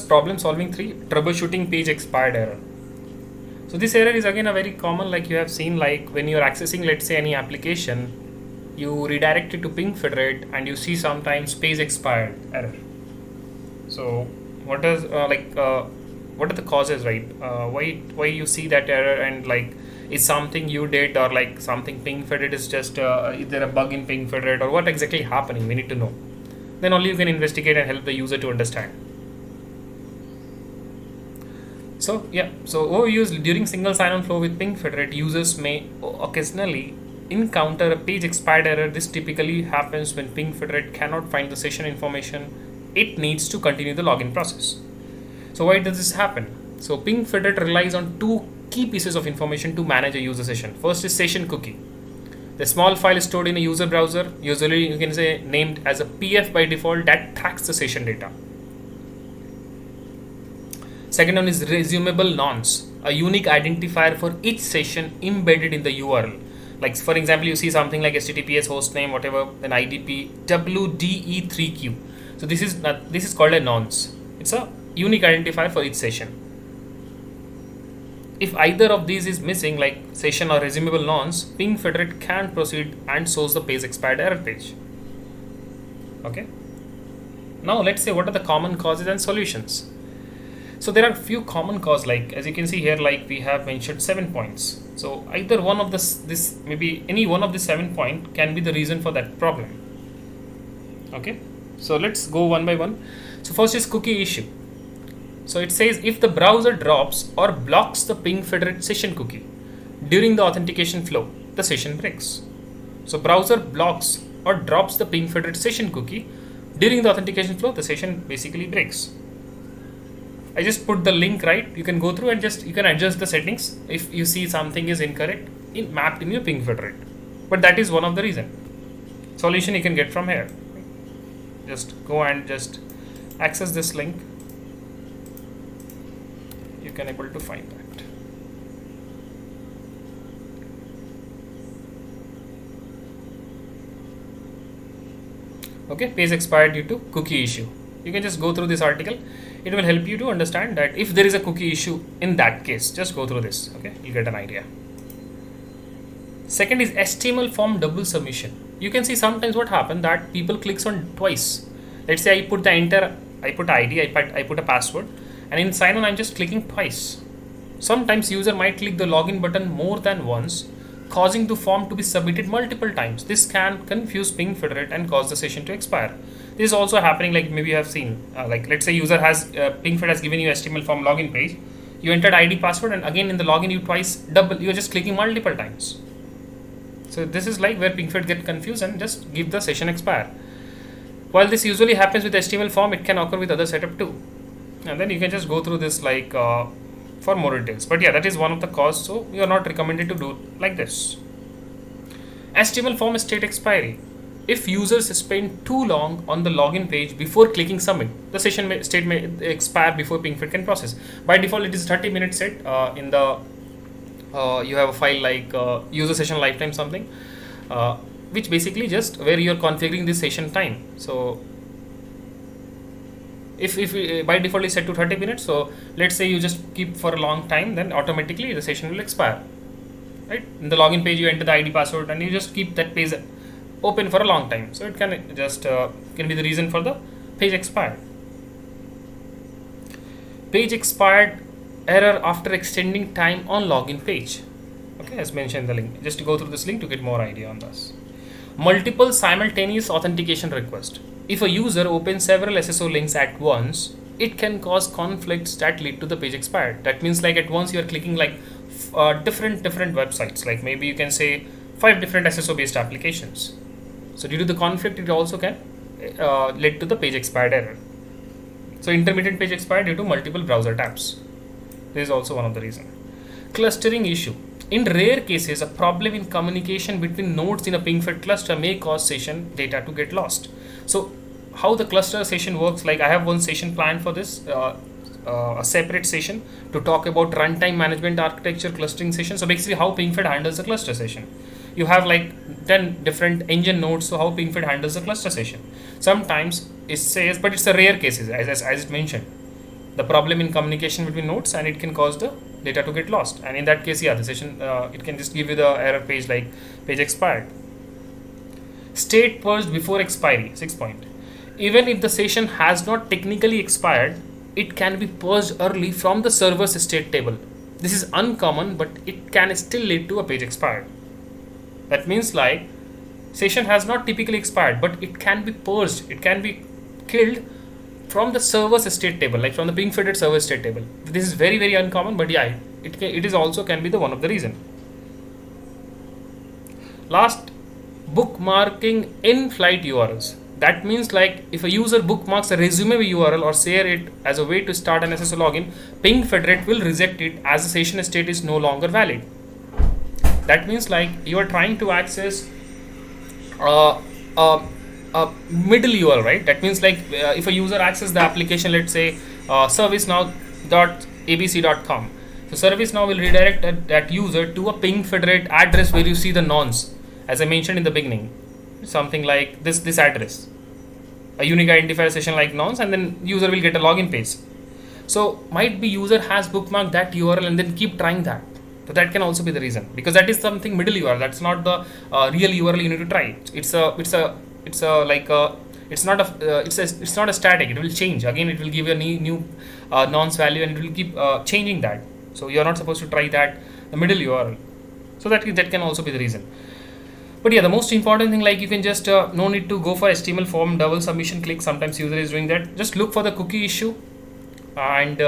Problem solving 3, troubleshooting page expired error. So this error is again a very common, like you have seen, like when you are accessing, let's say, any application, you redirect it to ping federate and you see sometimes page expired error. So what is what are the causes, right? Why you see that error, and like is something you did, or like something ping federate is just is there a bug in ping federate, or what exactly happening? We need to know. Then only you can investigate and help the user to understand. So yeah, so overuse during single sign-on flow with ping federate, users may occasionally encounter a page expired error. This typically happens when ping federate cannot find the session information it needs to continue the login process. So why does this happen? So ping federate relies on two key pieces of information to manage a user session. First is session cookie. The small file is stored in a user browser, usually you can say named as a PF by default, that tracks the session data. Second one is resumable nonce, a unique identifier for each session embedded in the URL. Like for example, you see something like HTTPS hostname, whatever, then IDP WDE3Q. So this is called a nonce. It's a unique identifier for each session. If either of these is missing, like session or resumable nonce, ping federate can proceed and shows the page expired error page. Okay. Now let's say what are the common causes and solutions. So there are few common causes, like as you can see here, like we have mentioned 7 points. So either one of this maybe any one of the 7 points can be the reason for that problem. Okay. So let's go one by one. So first is cookie issue. So it says if the browser drops or blocks the ping federate session cookie during the authentication flow, the session breaks. So browser blocks or drops the ping federate session cookie during the authentication flow, the session basically breaks. I just put the link, right? You can go through and you can adjust the settings if you see something is incorrect mapped in your ping federate. But that is one of the reason. Solution you can get from here. Just go and just access this link. You can able to find that. Okay, page expired due to cookie issue. You can just go through this article. It will help you to understand that if there is a cookie issue in that case, just go through this. Okay, you'll get an idea. Second is HTML form double submission. You can see sometimes what happens that people clicks on twice. Let's say I put the I put ID, I put a password, and in sign on I'm just clicking twice. Sometimes user might click the login button more than once, causing the form to be submitted multiple times. This can confuse ping federate and cause the session to expire. This is also happening, like maybe you have seen, like let's say user has ping federate has given you HTML form login page. You entered ID password, and again in the login you twice double. You're just clicking multiple times. So this is like where ping federate get confused and just give the session expire. While this usually happens with HTML form, it can occur with other setup too. And then you can just go through this like for more details. But yeah, that is one of the causes. So you are not recommended to do like this. HTML form state expiry. If users spend too long on the login page before clicking submit, the session state may expire before ping federate can process. By default, it is 30-minute set. In the you have a file like user session lifetime something, which basically just where you are configuring the session time. So if by default is set to 30 minutes, so let's say you just keep for a long time, then automatically the session will expire. Right? In the login page, you enter the ID password and you just keep that page open for a long time. So it can just can be the reason for the page expired. Page expired error after extending time on login page. Okay, as mentioned in the link. Just to go through this link to get more idea on this. Multiple simultaneous authentication request. If a user opens several SSO links at once, it can cause conflicts that lead to the page expired. That means like at once you are clicking like different websites, like maybe you can say 5 different SSO based applications. So due to the conflict, it also can lead to the page expired error. So intermittent page expired due to multiple browser tabs. This is also one of the reasons. Clustering issue. In rare cases, a problem in communication between nodes in a ping federate cluster may cause session data to get lost. So how the cluster session works, like I have one session planned for this, a separate session to talk about runtime management architecture clustering session. So basically how ping federate handles the cluster session. you have like 10 different engine nodes. So how pingfed handles the cluster session? Sometimes it says, but it's a rare cases, as it mentioned, the problem in communication between nodes, and it can cause the data to get lost. And in that case, yeah, the session it can just give you the error page like page expired. State purged before expiry, 6 point. Even if the session has not technically expired, it can be purged early from the server's state table. This is uncommon, but it can still lead to a page expired. That means like session has not typically expired, but it can be purged, it can be killed from the server's state table, like from the ping fitted server state table. This is very, very uncommon, but yeah, it is also can be the one of the reason. Last, bookmarking in-flight URLs. That means like if a user bookmarks a resume URL or share it as a way to start an SSO login, ping federate will reject it as the session state is no longer valid. That means like you are trying to access a middle URL, right? That means like if a user accesses the application, let's say servicenow.abc.com. So ServiceNow will redirect that user to a ping federate address where you see the nonce, as I mentioned in the beginning, something like this address, a unique identifier session like nonce, and then user will get a login page. So might be user has bookmarked that URL and then keep trying that. So that can also be the reason, because that is something middle URL. That's not the real URL you need to try. It's not a static. It will change again. It will give you a new nonce value, and it will keep changing that. So you are not supposed to try that the middle URL. So that can also be the reason. But yeah, the most important thing, like you can just no need to go for HTML form double submission click. Sometimes user is doing that. Just look for the cookie issue, and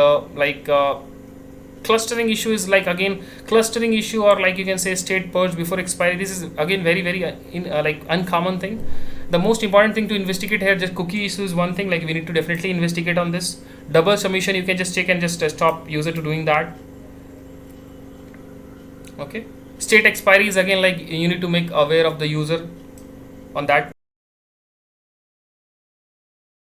clustering issue is like again clustering issue, or like you can say state purge before expiry. This is again very like uncommon thing. The most important thing to investigate here, just cookie issue is one thing, like we need to definitely investigate on this. Double submission, you can just check and just stop user to doing that. Okay, state expiry is again like you need to make aware of the user on that.